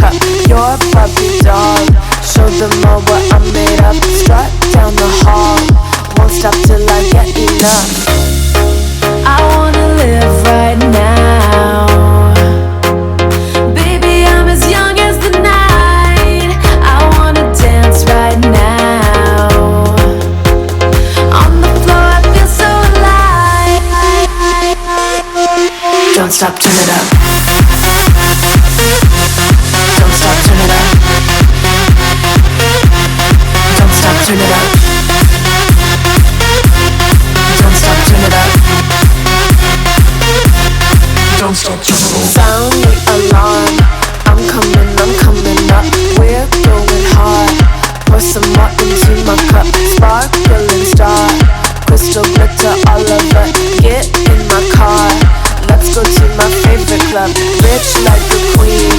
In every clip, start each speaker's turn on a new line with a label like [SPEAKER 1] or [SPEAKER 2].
[SPEAKER 1] cup. You're a puppy dog. Show them all what I'm made of. Strut down the hall. Won't stop till I get enough. I wanna live right now. Baby, I'm as young as the night. I wanna dance right now. On the floor, I feel so alive. Don't stop, turn it up. Don't stop, turn it up. Don't stop, turn it up. Don't stop, turn it up. Don't stop, turn it up. Sound the alarm. I'm coming up. We're going hard. Pour some more into my cup. Sparkling star. Crystal glitter all over. Get in my car. Let's go to my favorite club. Rich like a queen.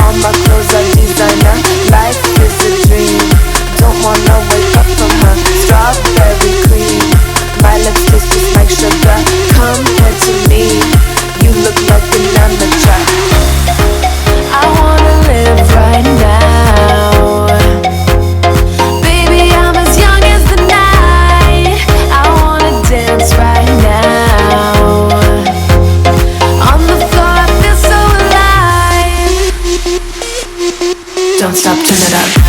[SPEAKER 1] All my clothes are designer. Life is a dream. Don't wanna wake up from her. Strawberry cream. My lips taste just like sugar. Compared to me, you look like an amateur. I wanna live right now. Baby, I'm as young as the night. I wanna dance right now. On the floor, I feel so alive. Don't stop, turn it up.